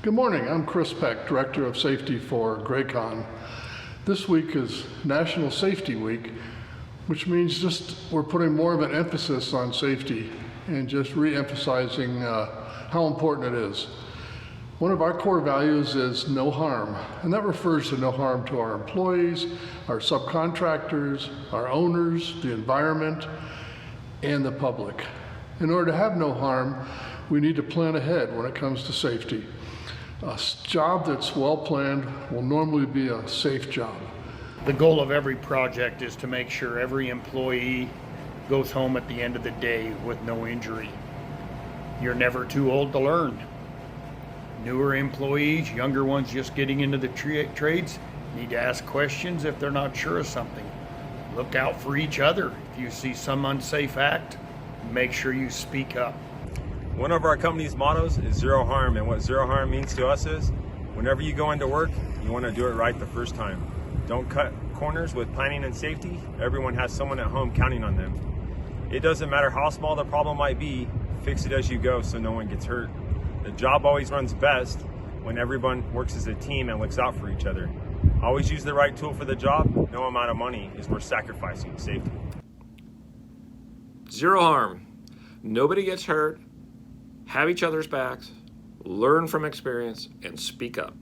Good morning, I'm Chris Peck, Director of Safety for Graycon. This week is National Safety Week, which means we're putting more of an emphasis on safety and just re-emphasizing how important it is. One of our core values is no harm, and that refers to no harm to our employees, our subcontractors, our owners, the environment, and the public. In order to have no harm, we need to plan ahead when it comes to safety. A job that's well planned will normally be a safe job. The goal of every project is to make sure every employee goes home at the end of the day with no injury. You're never too old to learn. Newer employees, younger ones just getting into the trades, need to ask questions if they're not sure of something. Look out for each other. If you see some unsafe act, make sure you speak up. One of our company's mottos is zero harm, and what zero harm means to us is whenever you go into work, you want to do it right the first time. Don't cut corners with planning and safety. Everyone has someone at home counting on them. It doesn't matter how small the problem might be, fix it as you go so no one gets hurt. The job always runs best when everyone works as a team and looks out for each other. Always use the right tool for the job. No amount of money is worth sacrificing safety. Zero harm. Nobody gets hurt. Have each other's backs, learn from experience, and speak up.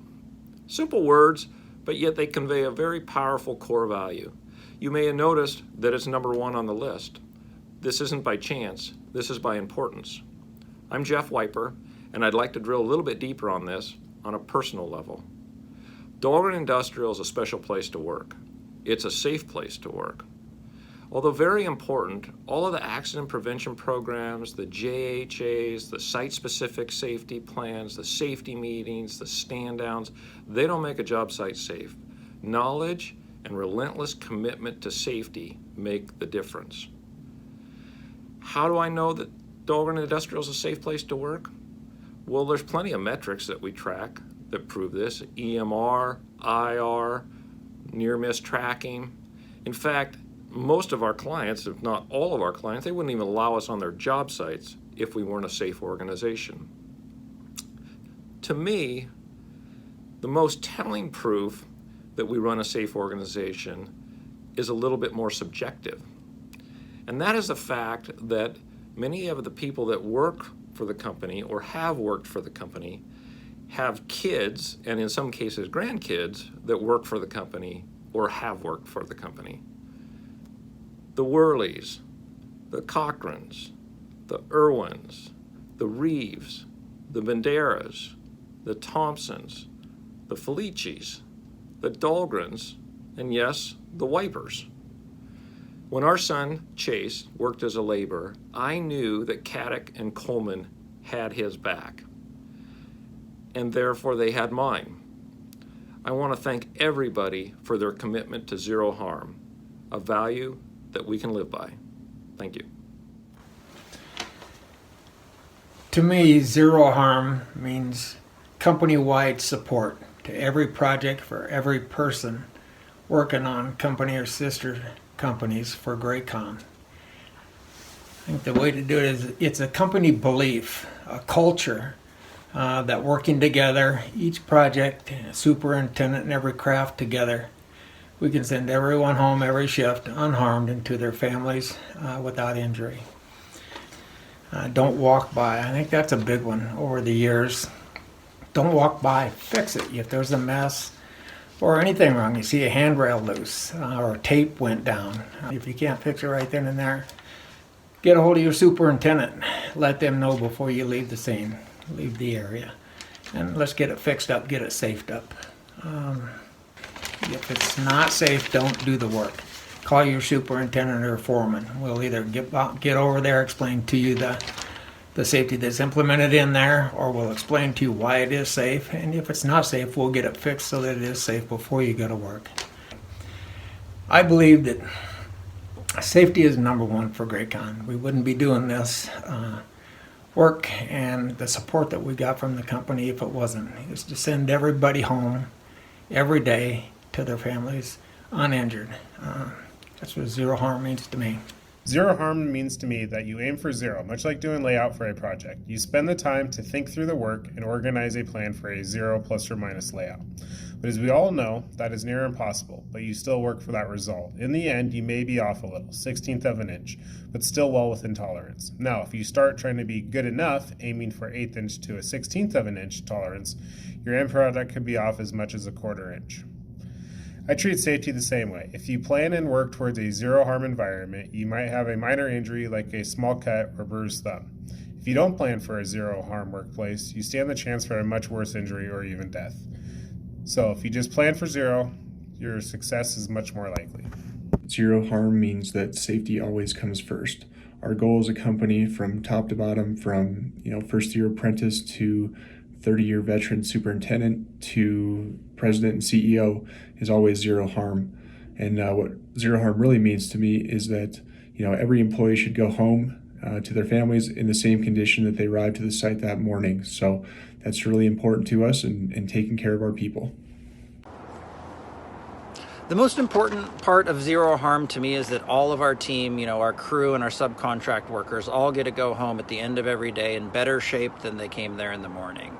Simple words, but yet they convey a very powerful core value. You may have noticed that it's number one on the list. This isn't by chance, this is by importance. I'm Jeff Wiper, and I'd like to drill a little bit deeper on this on a personal level. Dahlgren Industrial is a special place to work. It's a safe place to work. Although very important, all of the accident prevention programs, the JHAs, the site-specific safety plans, the safety meetings, the stand-downs, they don't make a job site safe. Knowledge and relentless commitment to safety make the difference. How do I know that Dahlgren Industrial is a safe place to work? Well, there's plenty of metrics that we track that prove this. EMR, IR, near-miss tracking. In fact, most of our clients, if not all of our clients, they wouldn't even allow us on their job sites if we weren't a safe organization. To me, the most telling proof that we run a safe organization is a little bit more subjective. And that is the fact that many of the people that work for the company or have worked for the company have kids, and in some cases grandkids, that work for the company or have worked for the company. The Worleys, the Cochrans, the Irwins, the Reeves, the Banderas, the Thompsons, the Felicis, the Dahlgrens, and yes, the Wipers. When our son, Chase, worked as a laborer, I knew that Caddick and Coleman had his back, and therefore they had mine. I want to thank everybody for their commitment to zero harm, a value that we can live by. Thank you. To me, zero harm means company-wide support to every project for every person working on company or sister companies for Graycon. I think the way to do it is it's a company belief, a culture that working together, each project, superintendent and every craft together, we can send everyone home every shift unharmed and to their families without injury. Don't walk by. I think that's a big one over the years. Don't walk by, fix it. If there's a mess or anything wrong, you see a handrail loose or a tape went down. If you can't fix it right then and there, get a hold of your superintendent. Let them know before you leave the scene, leave the area. And let's get it fixed up, get it safed up. If it's not safe, don't do the work. Call your superintendent or foreman. We'll either get over there, explain to you the safety that's implemented in there, or we'll explain to you why it is safe. And if it's not safe, we'll get it fixed so that it is safe before you go to work. I believe that safety is number one for Graycon. We wouldn't be doing this work and the support that we got from the company if it wasn't. It's to send everybody home every day to their families uninjured. That's what zero harm means to me. Zero harm means to me that you aim for zero, much like doing layout for a project. You spend the time to think through the work and organize a plan for a zero plus or minus layout. But as we all know, that is near impossible, but you still work for that result. In the end, you may be off a little, 1/16 of an inch, but still well within tolerance. Now, if you start trying to be good enough, aiming for 1/8 inch to a 1/16 of an inch tolerance, your end product could be off as much as a 1/4 inch. I treat safety the same way. If you plan and work towards a zero harm environment, you might have a minor injury like a small cut or bruised thumb. If you don't plan for a zero harm workplace, you stand the chance for a much worse injury or even death. So if you just plan for zero, your success is much more likely. Zero harm means that safety always comes first. Our goal as a company, from top to bottom, from first year apprentice to 30-year veteran superintendent to president and CEO, is always zero harm. And what zero harm really means to me is that every employee should go home to their families in the same condition that they arrived to the site that morning. So that's really important to us and taking care of our people. The most important part of zero harm to me is that all of our team, our crew and our subcontract workers all get to go home at the end of every day in better shape than they came there in the morning.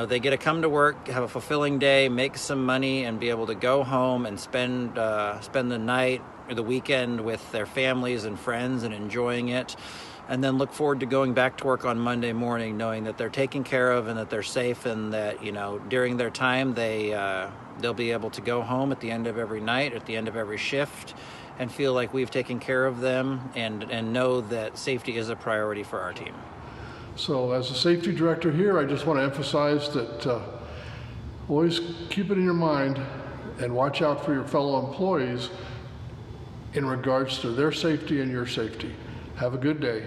They get to come to work, have a fulfilling day, make some money, and be able to go home and spend the night or the weekend with their families and friends and enjoying it, and then look forward to going back to work on Monday morning knowing that they're taken care of and that they're safe, and that during their time they'll be able to go home at the end of every night, at the end of every shift, and feel like we've taken care of them and know that safety is a priority for our team. So as a safety director here, I just want to emphasize that always keep it in your mind and watch out for your fellow employees in regards to their safety and your safety. Have a good day.